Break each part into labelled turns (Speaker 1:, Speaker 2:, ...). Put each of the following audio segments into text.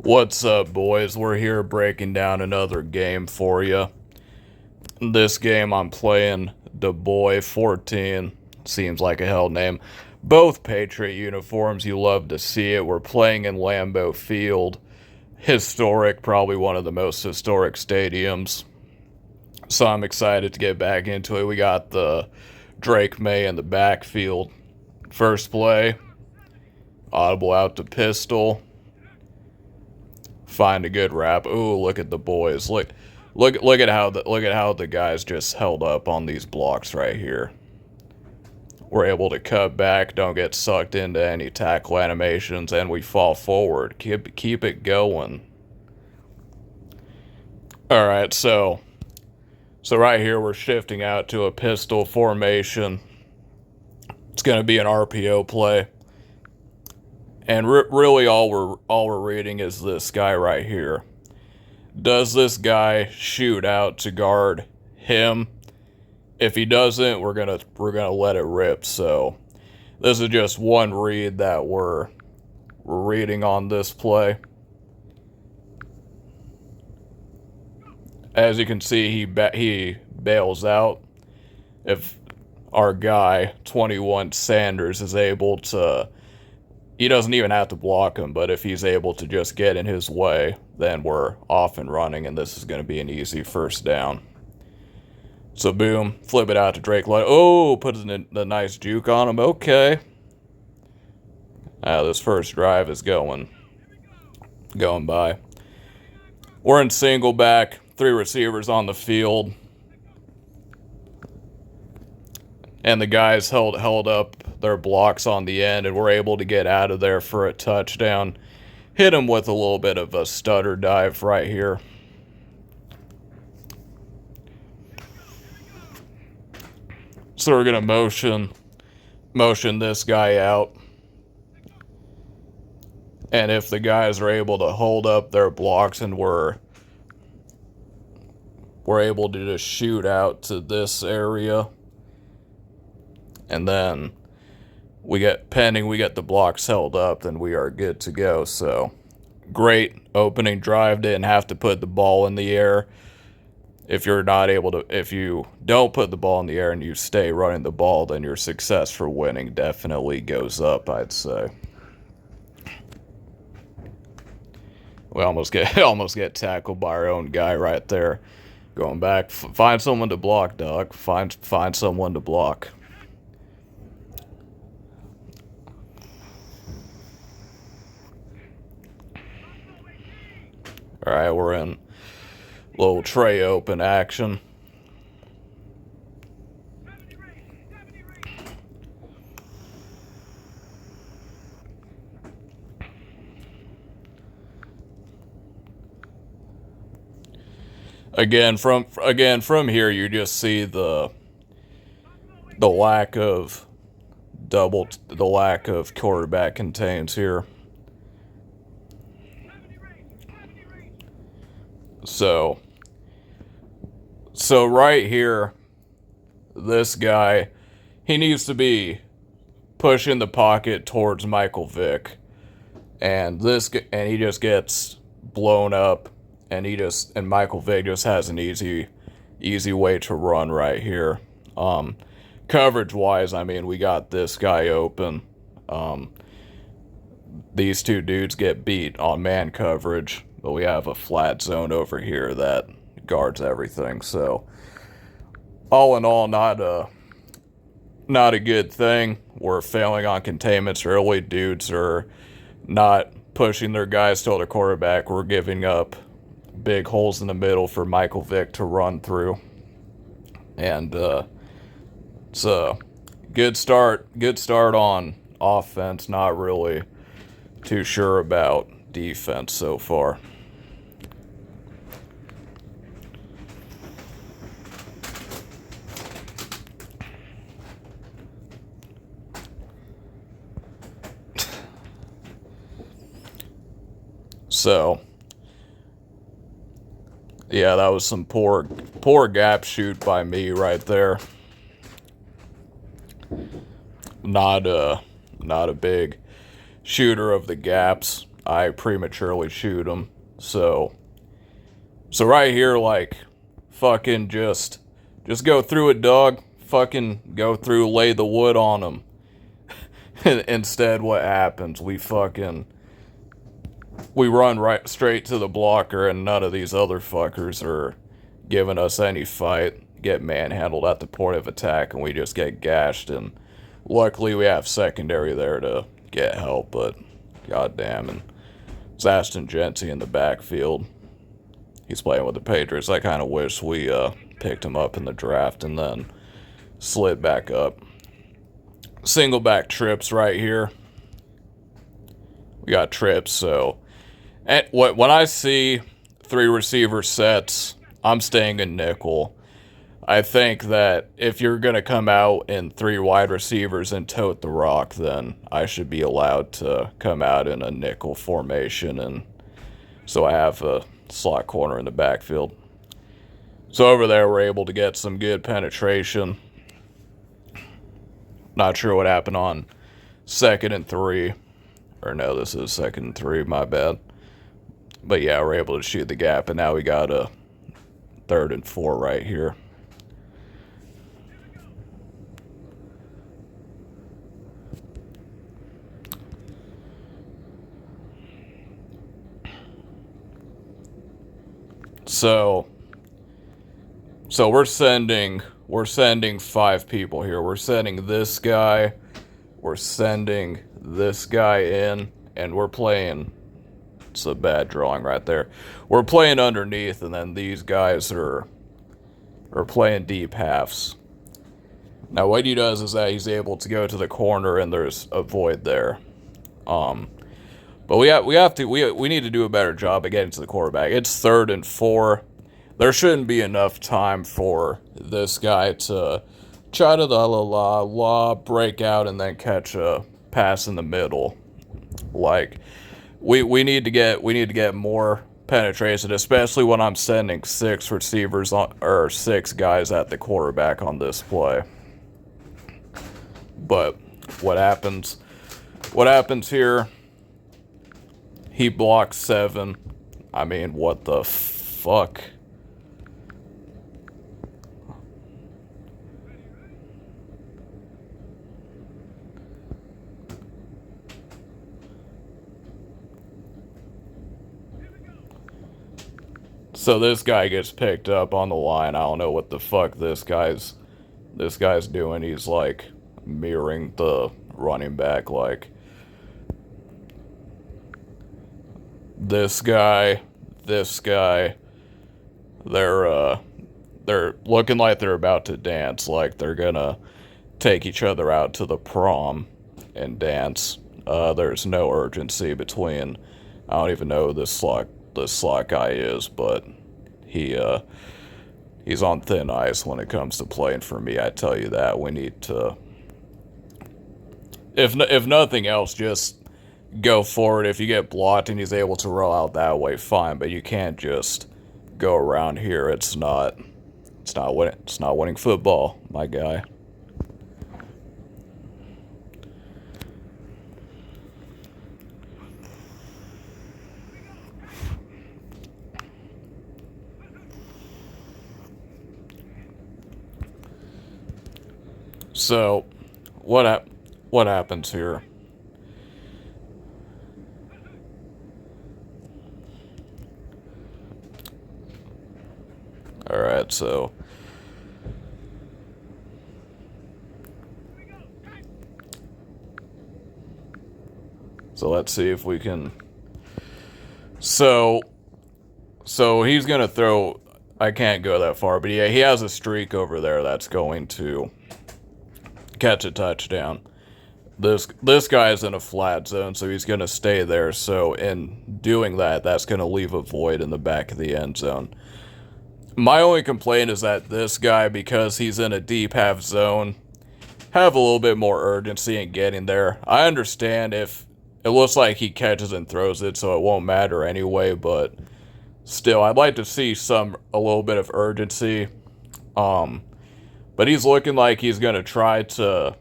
Speaker 1: What's up, boys? We're here breaking down another game for you. This game I'm playing the Boy 14. Seems like a hell name. Both Patriot uniforms, you love to see it. We're playing in Lambeau Field. Historic, probably one of the most historic stadiums. So I'm excited to get back into it. We got the Drake May in the backfield. First play, audible out to pistol. Find a good wrap. Ooh, look at the boys. Look at how the guys just held up on these blocks right here. We're able to cut back, don't get sucked into any tackle animations, and we fall forward. Keep it going. All right, so right here we're shifting out to a pistol formation. It's going to be an RPO play. And really all we're reading is this guy right here. Does this guy shoot out to guard him? If he doesn't, we're gonna let it rip. So this is just one read that we're reading on this play. As you can see, he bails out. If our guy 21 Sanders is able to, he doesn't even have to block him, but if he's able to just get in his way, then we're off and running, and this is going to be an easy first down. So boom, flip it out to Drake. Oh, put the nice juke on him. Okay. This first drive is going by. We're in single back, 3 receivers on the field. And the guys held up their blocks on the end, and we're able to get out of there for a touchdown. Hit him with a little bit of a stutter dive right here. So we're going to motion this guy out. And if the guys are able to hold up their blocks and we're able to just shoot out to this area. And then we get the blocks held up, then we are good to go. So great opening drive. Didn't have to put the ball in the air. If you don't put the ball in the air and you stay running the ball, then your success for winning definitely goes up, I'd say. We almost get tackled by our own guy right there. Going back, find someone to block, Doug. Find someone to block. All right, we're in little tray open action. Again, from here, you just see the lack of quarterback contains here. So right here, this guy, he needs to be pushing the pocket towards Michael Vick, and he just gets blown up, and Michael Vick just has an easy way to run right here. Coverage wise, I mean, we got this guy open. These two dudes get beat on man coverage, but we have a flat zone over here that guards everything. So all in all, not a good thing. We're failing on containments early. Dudes are not pushing their guys to the quarterback. We're giving up big holes in the middle for Michael Vick to run through. And it's a good start on offense. Not really too sure about defense so far. So yeah, that was some poor gap shoot by me right there. Not a big shooter of the gaps. I prematurely shoot him. So right here, like, fucking just go through it, dog. Fucking go through, lay the wood on him. Instead, what happens? We run right straight to the blocker, and none of these other fuckers are giving us any fight. Get manhandled at the point of attack, and we just get gashed. And luckily, we have secondary there to get help. But goddamn, and it's Ashton Genty in the backfield. He's playing with the Patriots. I kind of wish we picked him up in the draft and then slid back up. Single back trips right here. We got trips, so when I see 3 receiver sets, I'm staying in nickel. I think that if you're going to come out in 3 wide receivers and tote the rock, then I should be allowed to come out in a nickel formation, and so I have a slot corner in the backfield. So over there, we're able to get some good penetration. Not sure what happened on 2nd and 3. Or no, this is 2nd and 3, my bad. But yeah, we're able to shoot the gap, and now we got a 3rd and 4 right here. So we're sending 5 people here. We're sending this guy, we're sending this guy in, and we're playing. It's a bad drawing right there. We're playing underneath, and then these guys are playing deep halves. Now what he does is that he's able to go to the corner, and there's a void there. But we need to do a better job of getting to the quarterback. It's 3rd and 4. There shouldn't be enough time for this guy to try to break out and then catch a pass in the middle. Like, we need to get more penetration, especially when I'm sending 6 receivers or 6 guys at the quarterback on this play. But what happens here? He blocks 7. I mean, what the fuck? So this guy gets picked up on the line. I don't know what the fuck this guy's doing. He's like mirroring the running back, like this guy, they're looking like they're about to dance, like they're gonna take each other out to the prom and dance. There's no urgency between, I don't even know who this slot guy is, but he's on thin ice when it comes to playing for me. I tell you that. We need to, if nothing else, just go forward. If you get blocked and he's able to roll out that way, fine. But you can't just go around here. It's not winning football, my guy. So, what happens here? Alright, so let's see if we can. So he's gonna throw. I can't go that far, but yeah, he has a streak over there that's going to catch a touchdown. This guy is in a flat zone, so he's gonna stay there. So in doing that, that's gonna leave a void in the back of the end zone. My only complaint is that this guy, because he's in a deep half zone, have a little bit more urgency in getting there. I understand if it looks like he catches and throws it, so it won't matter anyway, but still, I'd like to see a little bit of urgency. But he's looking like he's going to try to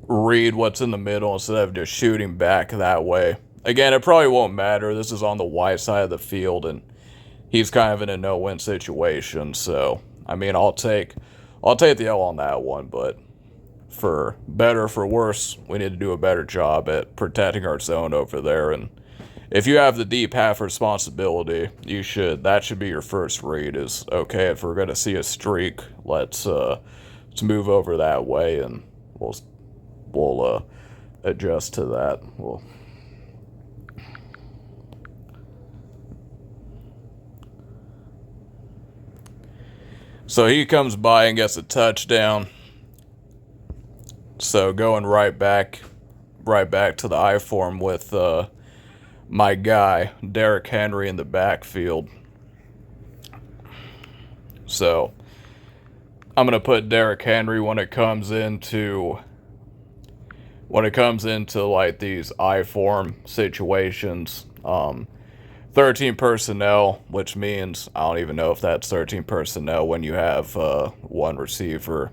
Speaker 1: read what's in the middle instead of just shooting back that way. again, it probably won't matter. This is on the wide side of the field, and he's kind of in a no-win situation. So, I mean, I'll take the L on that one. But for better or for worse, we need to do a better job at protecting our zone over there. And if you have the deep half responsibility, that should be your first read. Is okay, if we're gonna see a streak, let's move over that way, and we'll adjust to that. So he comes by and gets a touchdown. So going right back to the I form with my guy Derrick Henry in the backfield. So I'm gonna put Derrick Henry when it comes into like these I form situations. 13 personnel, which means I don't even know if that's 13 personnel when you have one receiver.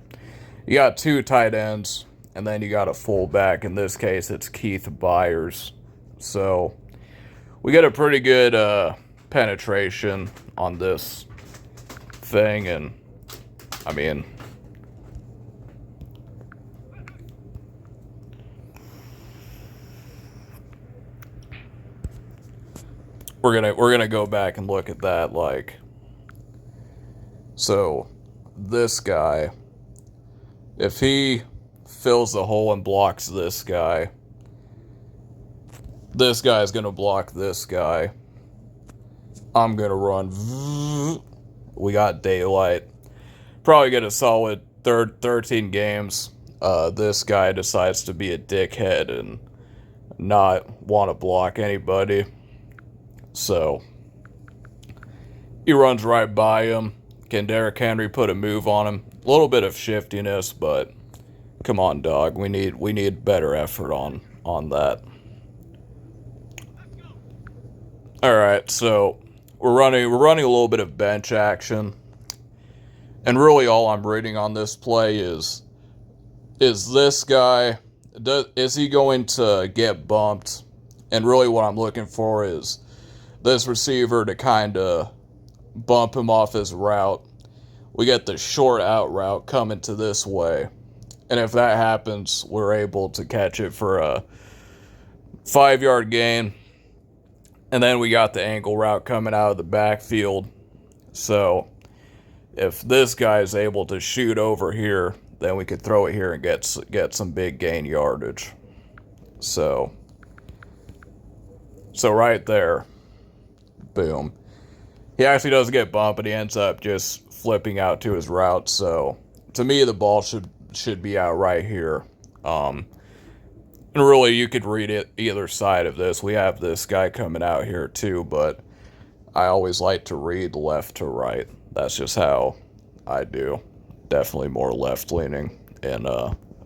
Speaker 1: You got two tight ends, and then you got a fullback. In this case, it's Keith Byers. So we get a pretty good penetration on this thing, and I mean, we're gonna go back and look at that. Like, so this guy, if he fills the hole and blocks this guy's gonna block this guy. I'm gonna run. We got daylight. Probably get a solid 13 games. This guy decides to be a dickhead and not want to block anybody. So he runs right by him. Can Derrick Henry put a move on him? A little bit of shiftiness, but come on, dog. We need better effort on that. All right, so we're running a little bit of bench action, and really all I'm reading on this play is this guy, is he going to get bumped? And really what I'm looking for is this receiver to kind of bump him off his route. We get the short out route coming to this way. And if that happens, we're able to catch it for a 5-yard gain. And then we got the angle route coming out of the backfield. So if this guy is able to shoot over here, then we could throw it here and get some big gain yardage. So right there, boom. He actually doesn't get bumped, but he ends up just flipping out to his route. So to me, the ball should be out right here. And really, you could read it either side of this. We have this guy coming out here too, but I always like to read left to right. That's just how I do. Definitely more left-leaning in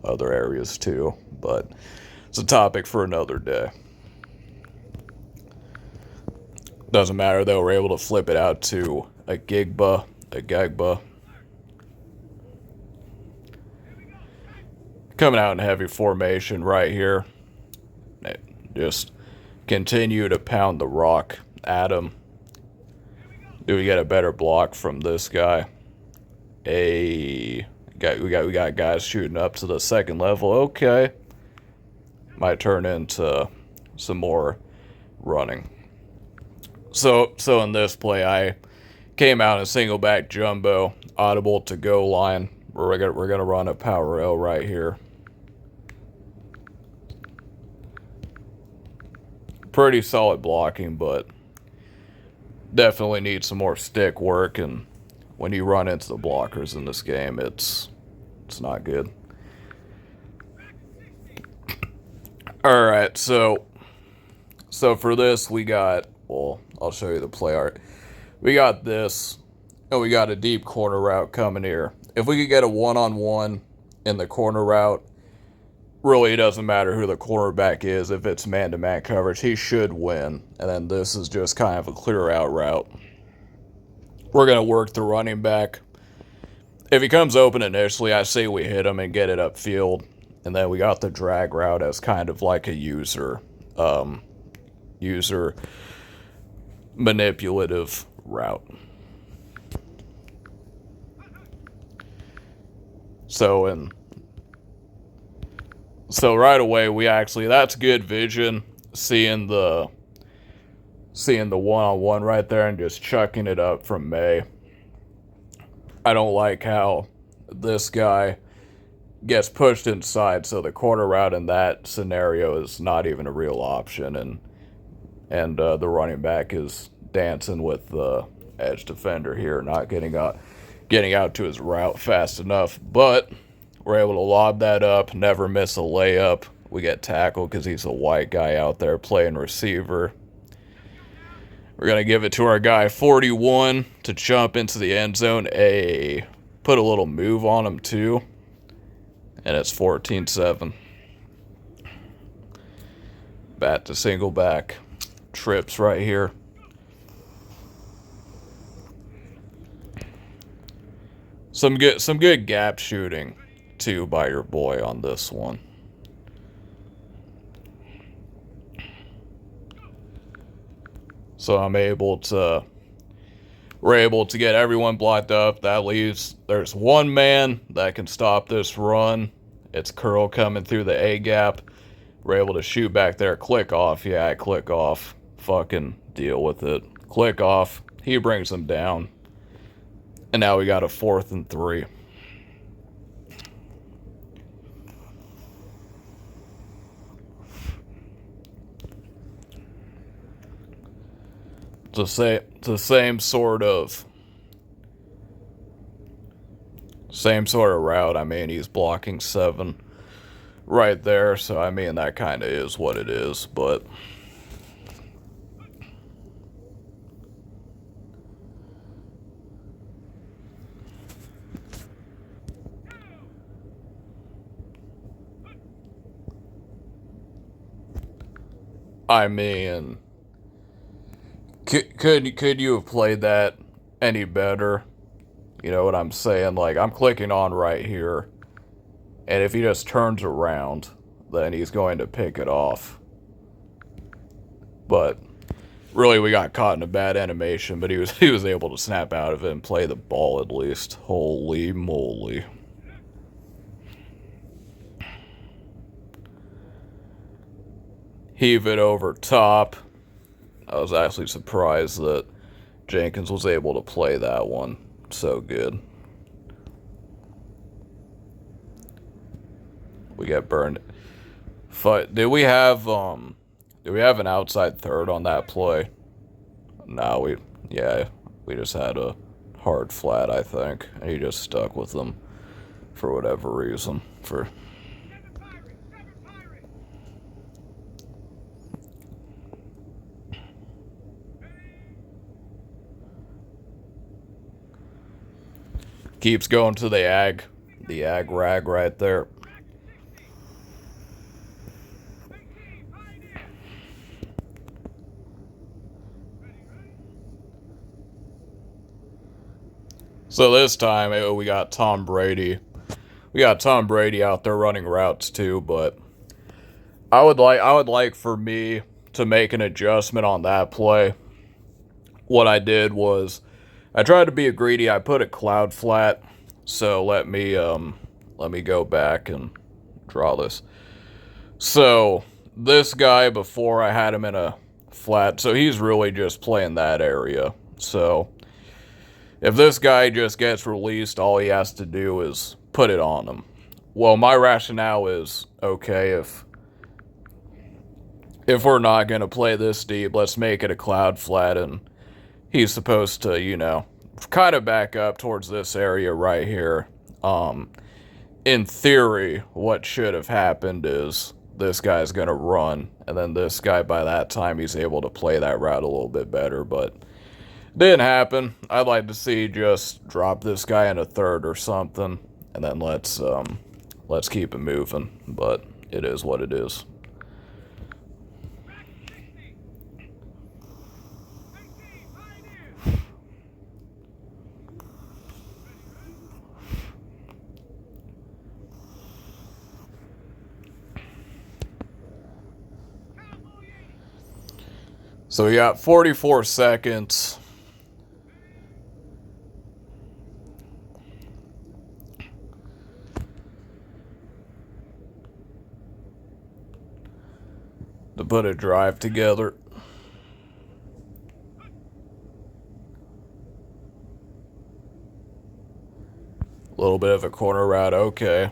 Speaker 1: other areas too, but it's a topic for another day. Doesn't matter though, we're able to flip it out to a Gigba. Coming out in heavy formation right here. Just continue to pound the rock at him. Do we get a better block from this guy? We got guys shooting up to the second level. Okay. Might turn into some more running. So in this play, I came out in single back jumbo, audible to goal line. We're gonna run a power L right here. Pretty solid blocking, but definitely need some more stick work. And when you run into the blockers in this game, it's not good. All right, so for this we got. Well, I'll show you the play art. We got this, and we got a deep corner route coming here. If we could get a one-on-one in the corner route, really it doesn't matter who the cornerback is. If it's man-to-man coverage, he should win. And then this is just kind of a clear out route. We're going to work the running back. If he comes open initially, I say we hit him and get it upfield. And then we got the drag route as kind of like a user. user manipulative route. So right away that's good vision, seeing the one-on-one right there and just chucking it up from May. I don't like how this guy gets pushed inside, so the corner route in that scenario is not even a real option, and the running back is dancing with the edge defender here, not getting out to his route fast enough. But we're able to lob that up, never miss a layup. We get tackled because he's a white guy out there playing receiver. We're going to give it to our guy 41 to jump into the end zone. Put a little move on him too. And it's 14-7. Bat to single back. Trips right here. Some good gap shooting too by your boy on this one. So we're able to get everyone blocked up. That leaves, there's one man that can stop this run. It's Curl coming through the A gap. We're able to shoot back there. Click off. Yeah, click off. Fucking deal with it. Click off. He brings him down. And now we got a 4th and 3. It's the same sort of route. I mean, he's blocking 7 right there, so I mean that kind of is what it is, but I mean, could you have played that any better? You know what I'm saying? Like, I'm clicking on right here, and if he just turns around, then he's going to pick it off. But really, we got caught in a bad animation, but he was able to snap out of it and play the ball at least. Holy moly. Heave it over top. I was actually surprised that Jenkins was able to play that one so good. We get burned. Did we have an outside third on that play? No, we just had a hard flat, I think, and he just stuck with them for whatever reason. Keeps going to the ag rag right there. So this time, we got Tom Brady. We got Tom Brady out there running routes too, but I would like for me to make an adjustment on that play. What I did was I tried to be greedy. I put a cloud flat. So let me go back and draw this. So this guy, before I had him in a flat, so he's really just playing that area. So if this guy just gets released, all he has to do is put it on him. Well, my rationale is, okay, if we're not going to play this deep, let's make it a cloud flat, and he's supposed to, kind of back up towards this area right here. In theory, what should have happened is this guy's going to run, and then this guy, by that time, he's able to play that route a little bit better, but didn't happen. I'd like to see just drop this guy in a third or something, and then let's keep it moving, but it is what it is. So we got 44 seconds. To put a drive together. A little bit of a corner route, okay.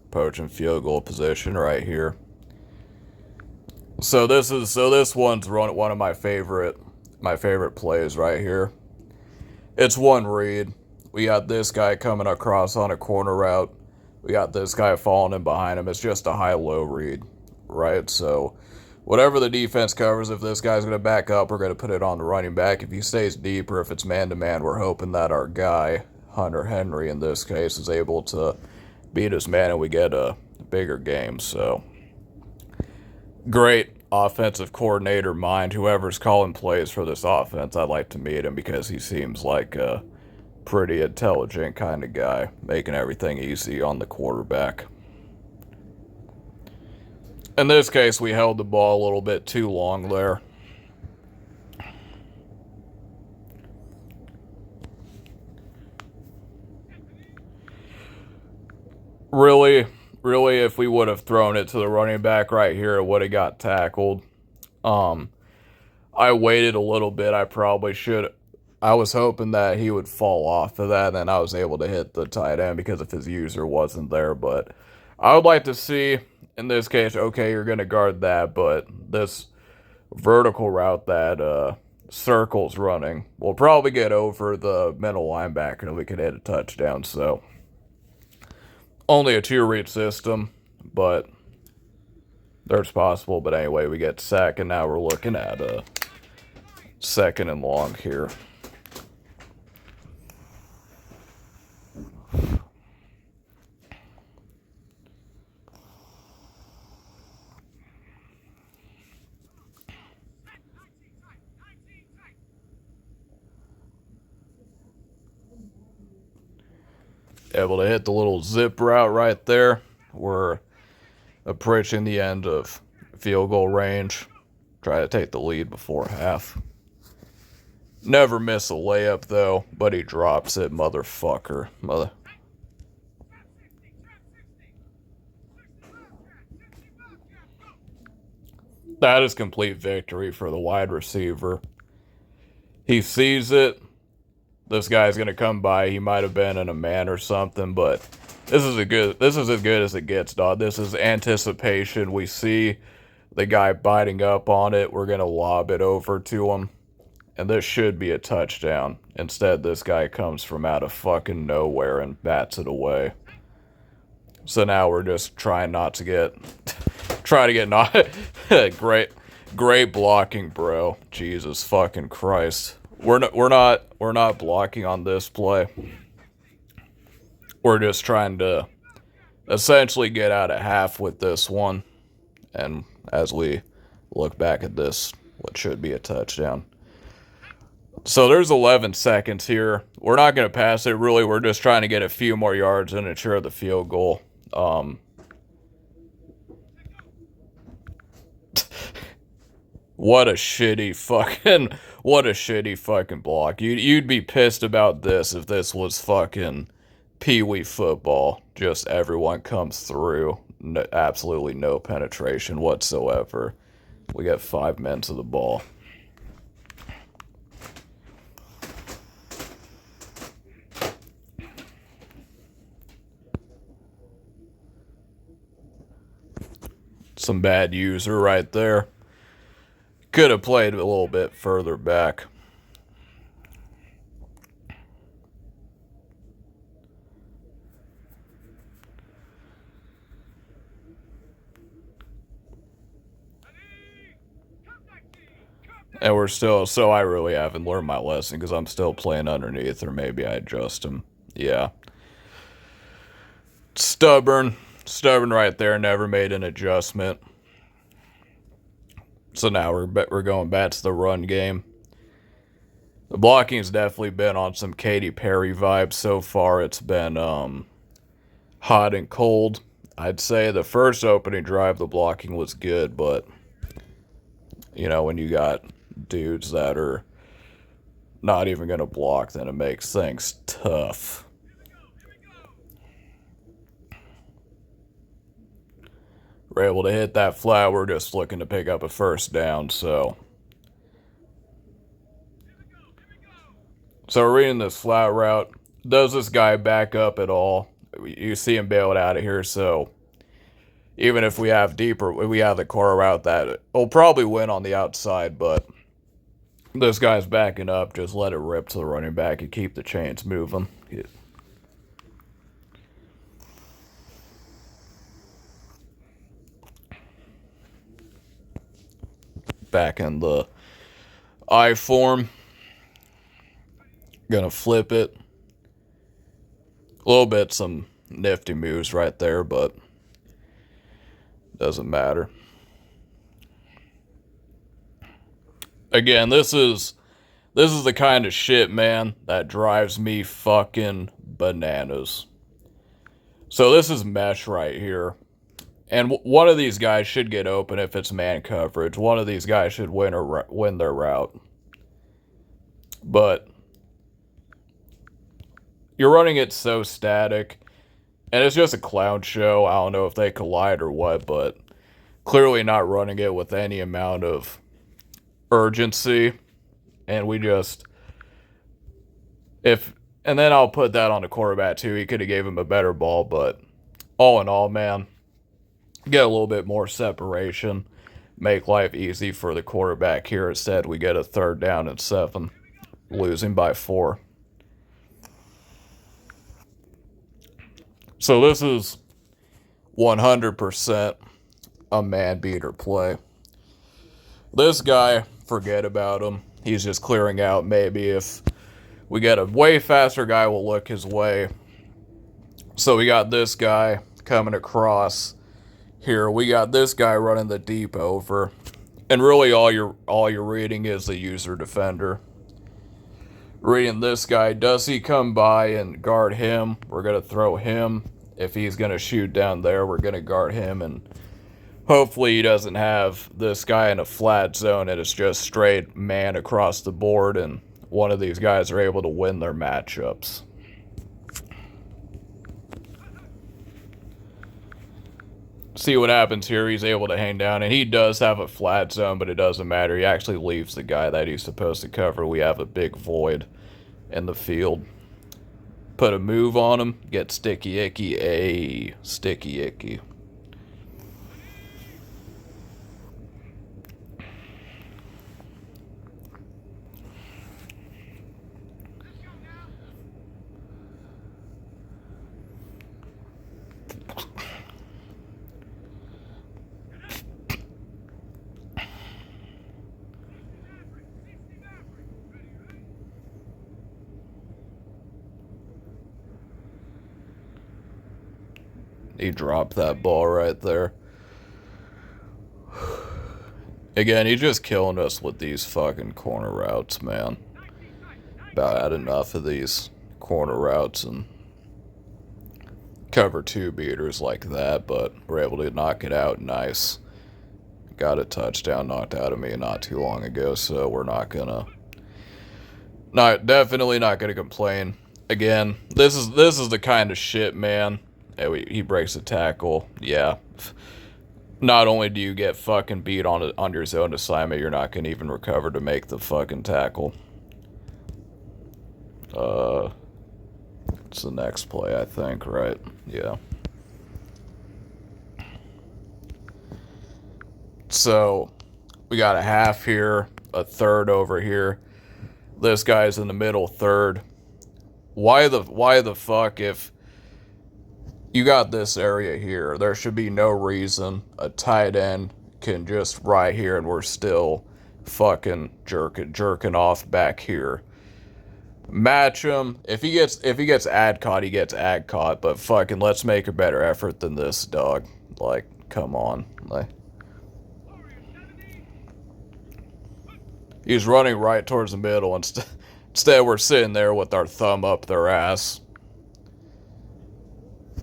Speaker 1: Approaching field goal position right here. So this one's one of my favorite plays right here. It's one read. We got this guy coming across on a corner route. We got this guy falling in behind him. It's just a high-low read, right? So whatever the defense covers, if this guy's going to back up, we're going to put it on the running back. If he stays deep or if it's man-to-man, we're hoping that our guy, Hunter Henry in this case, is able to beat his man and we get a bigger game. So great offensive coordinator mind. Whoever's calling plays for this offense, I'd like to meet him because he seems like a pretty intelligent kind of guy, making everything easy on the quarterback. In this case, we held the ball a little bit too long there. Really, if we would have thrown it to the running back right here, it would have got tackled. I waited a little bit. I probably should. I was hoping that he would fall off of that, and I was able to hit the tight end because if his user wasn't there. But I would like to see, in this case, okay, you're going to guard that, but this vertical route that Circle's running will probably get over the middle linebacker and we could hit a touchdown. So only a 2-read system, but there's possible. But anyway, we get sack, and now we're looking at a 2nd and long here. Able to hit the little zip route right there. We're approaching the end of field goal range. Try to take the lead before half. Never miss a layup though, but he drops it, motherfucker. That is complete victory for the wide receiver. He sees it. This guy's gonna come by. He might have been in a man or something, but this is as good as it gets, dog. This is anticipation. We see the guy biting up on it. We're gonna lob it over to him, and this should be a touchdown. Instead, this guy comes from out of fucking nowhere and bats it away. So now we're just trying not to get, not great blocking, bro. Jesus fucking Christ. We're not blocking on this play. We're just trying to essentially get out of half with this one. And as we look back at this, what should be a touchdown. So there's 11 seconds here. We're not going to pass it, really. We're just trying to get a few more yards and ensure the field goal. What a shitty fucking block. You'd be pissed about this if this was fucking Pee-wee football. Just everyone comes through. No, absolutely no penetration whatsoever. We got 5 minutes of the ball. Some bad user right there. Could have played a little bit further back. And we're still, so I really haven't learned my lesson because I'm still playing underneath, or maybe I adjust him. Yeah. Stubborn right there, never made an adjustment. So now we're going back to the run game. The blocking's definitely been on some Katy Perry vibes so far. It's been hot and cold. I'd say the first opening drive, the blocking was good, but you know, when you got dudes that are not even going to block, then it makes things tough. We're able to hit that flat. We're just looking to pick up a first down, so we're reading this flat route. Does this guy back up at all? You see him bailed out of here, so even if we have the core route, that will probably win on the outside, but this guy's backing up. Just let it rip to the running back and keep the chains moving. Back in the I form. Gonna flip it. A little bit, some nifty moves right there, but doesn't matter. Again, this is the kind of shit, man, that drives me fucking bananas. So this is mesh right here. And one of these guys should get open if it's man coverage. One of these guys should win their route. But you're running it so static, and it's just a clown show. I don't know if they collide or what, but clearly not running it with any amount of urgency. And we just... And then I'll put that on the quarterback too. He could have gave him a better ball, but all in all, man, get a little bit more separation. Make life easy for the quarterback here. Instead, we get a 3rd down and 7. Losing by 4. So this is 100% a man beater play. This guy, forget about him. He's just clearing out. Maybe if we get a way faster guy, we'll look his way. So we got this guy coming across here. We got this guy running the deep over. And really all you're reading is the user defender. Reading this guy, does he come by and guard him? We're going to throw him. If he's going to shoot down there, we're going to guard him. And hopefully he doesn't have this guy in a flat zone and it's just straight man across the board. And one of these guys are able to win their matchups. See what happens here. He's able to hang down. And he does have a flat zone, but it doesn't matter. He actually leaves the guy that he's supposed to cover. We have a big void in the field. Put a move on him. Get sticky icky. Sticky icky. He dropped that ball right there. Again, he's just killing us with these fucking corner routes, man. About had enough of these corner routes and cover 2 beaters like that, but we're able to knock it out nice. Got a touchdown knocked out of me not too long ago, so we're definitely not gonna complain. Again, this is the kind of shit, man. He breaks a tackle. Yeah. Not only do you get fucking beat on your zone assignment, you're not going to even recover to make the fucking tackle. It's the next play, I think, right? Yeah. So, we got a half here, a 3rd over here. This guy's in the middle 3rd. Why the fuck, if you got this area here, there should be no reason a tight end can just right here and we're still fucking jerking off back here. Match him. If he gets ad caught, he gets ad caught, but fucking let's make a better effort than this, dog. Like, come on. Like, he's running right towards the middle. Instead, we're sitting there with our thumb up their ass.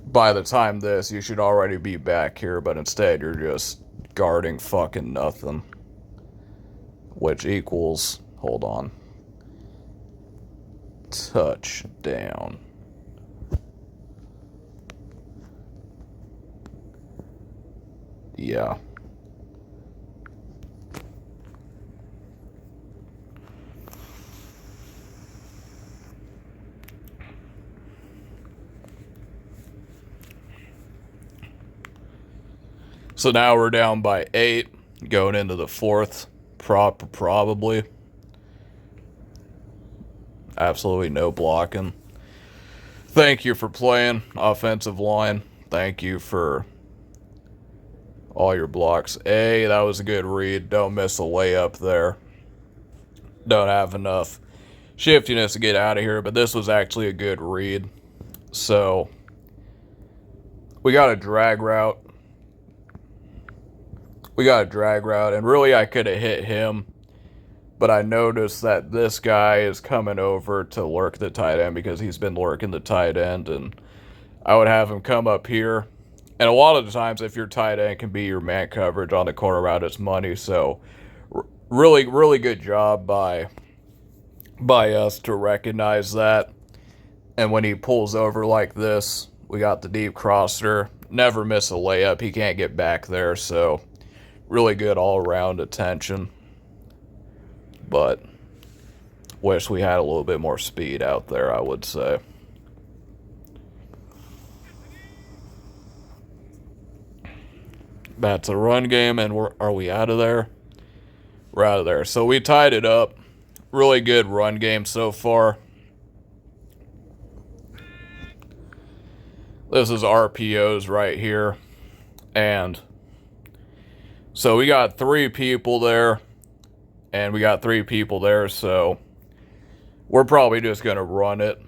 Speaker 1: By the time you should already be back here, but instead you're just guarding fucking nothing. which equals, hold on, touchdown. Yeah. So now we're down by 8, going into the 4th, probably. Absolutely no blocking. Thank you for playing, offensive line. Thank you for all your blocks. That was a good read. Don't miss a layup there. Don't have enough shiftiness to get out of here, but this was actually a good read. So we got a drag route. And really I could have hit him, but I noticed that this guy is coming over to lurk the tight end because he's been lurking the tight end, and I would have him come up here. And a lot of the times, if your tight end can be your man coverage on the corner route, it's money. So really, really good job by us to recognize that. And when he pulls over like this, we got the deep crosser. Never miss a layup. He can't get back there, so really good all-around attention. But wish we had a little bit more speed out there, I would say. That's a run game, and are we out of there? We're out of there. So we tied it up. Really good run game so far. This is RPOs right here. And so we got 3 people there. And we got 3 people there, so we're probably just going to run it.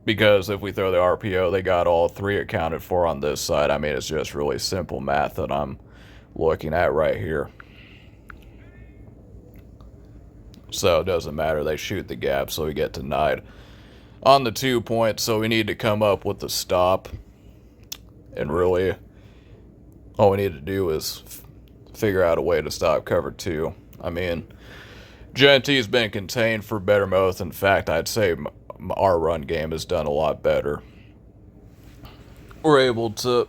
Speaker 1: Because if we throw the RPO, they got all 3 accounted for on this side. I mean, it's just really simple math that I'm looking at right here. So it doesn't matter. They shoot the gap, so we get denied on the 2 points. So we need to come up with the stop. And really, all we need to do is figure out a way to stop cover 2. I mean, Genti's been contained for better most. In fact, I'd say our run game has done a lot better. We're able to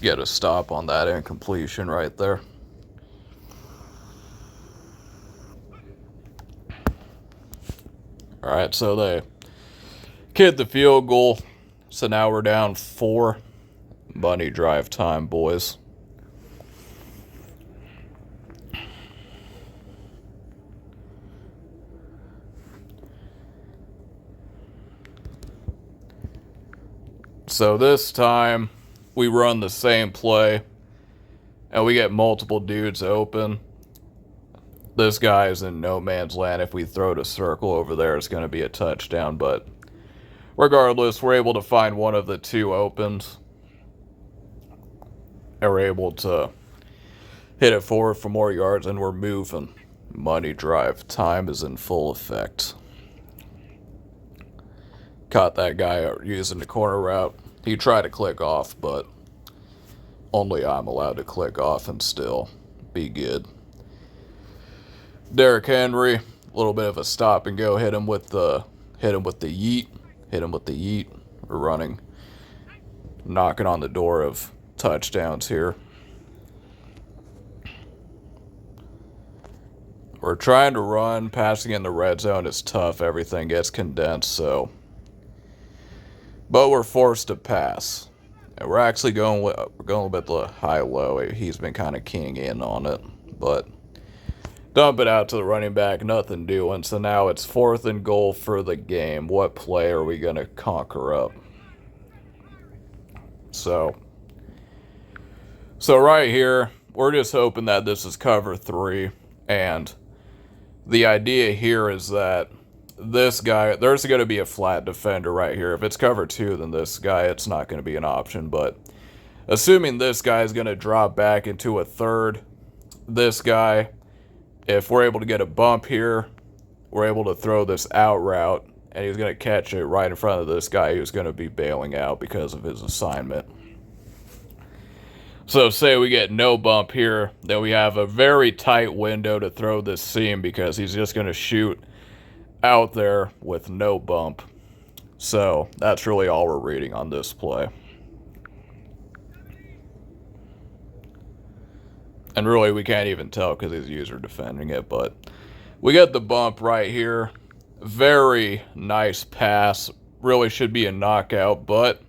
Speaker 1: get a stop on that incompletion right there. Alright, so they kicked the field goal. So now we're down 4. Bunny drive time, boys. So this time, we run the same play, and we get multiple dudes open. This guy is in no man's land. If we throw to circle over there, it's going to be a touchdown, but regardless, we're able to find one of the 2 opens, and we're able to hit it forward for more yards, and we're moving. Money drive time is in full effect. Caught that guy using the corner route. He tried to click off, but only I'm allowed to click off and still be good. Derrick Henry, a little bit of a stop and go. Hit him with the yeet. We're running, knocking on the door of touchdowns here. We're trying to run. Passing in the red zone is tough. Everything gets condensed, so. But we're forced to pass. And we're actually going a bit high-low. He's been kind of keying in on it. But dump it out to the running back. Nothing doing. So now it's 4th and goal for the game. What play are we going to conquer up? So right here, we're just hoping that this is cover 3. And the idea here is that this guy, there's going to be a flat defender right here. If it's cover 2, then this guy, it's not going to be an option. But assuming this guy is going to drop back into a 3rd, this guy, if we're able to get a bump here, we're able to throw this out route, and he's going to catch it right in front of this guy who's going to be bailing out because of his assignment. So say we get no bump here, then we have a very tight window to throw this seam because he's just going to shoot out there with no bump. So that's really all we're reading on this play. And really, we can't even tell because he's user defending it, but we get the bump right here. Very nice pass. Really should be a knockout, but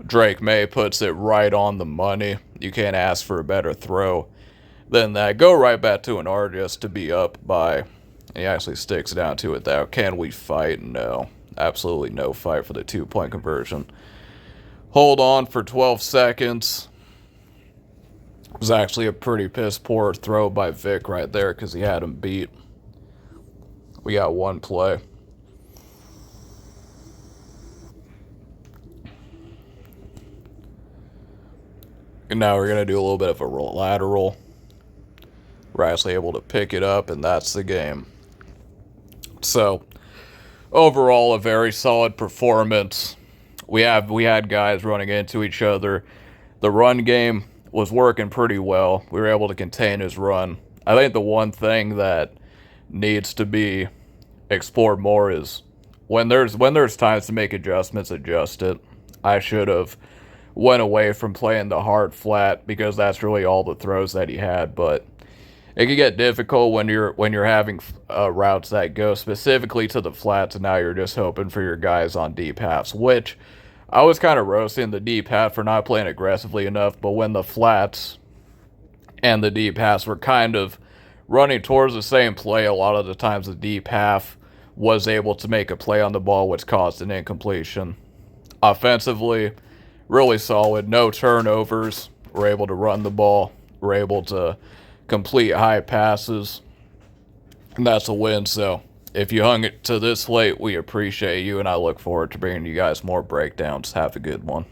Speaker 1: Drake May puts it right on the money. You can't ask for a better throw than that. Go right back to an R just to be up by. He actually sticks down to it now. Can we fight? No. Absolutely no fight for the 2-point conversion. Hold on for 12 seconds. It was actually a pretty piss poor throw by Vic right there because he had him beat. We got one play. And now we're going to do a little bit of a lateral. We're actually able to pick it up, and that's the game. So, overall, a very solid performance. We had guys running into each other. The run game was working pretty well. We were able to contain his run. I think the one thing that needs to be explored more is when there's times to make adjustments, adjust it. I should have went away from playing the hard flat because that's really all the throws that he had, but it can get difficult when you're having routes that go specifically to the flats, and now you're just hoping for your guys on deep halves, which I was kind of roasting the deep half for not playing aggressively enough, but when the flats and the deep halves were kind of running towards the same play, a lot of the times the deep half was able to make a play on the ball, which caused an incompletion. Offensively, really solid. No turnovers. We're able to run the ball. We're able to complete high passes. And that's a win. So if you hung it to this late, we appreciate you, and I look forward to bringing you guys more breakdowns. Have a good one.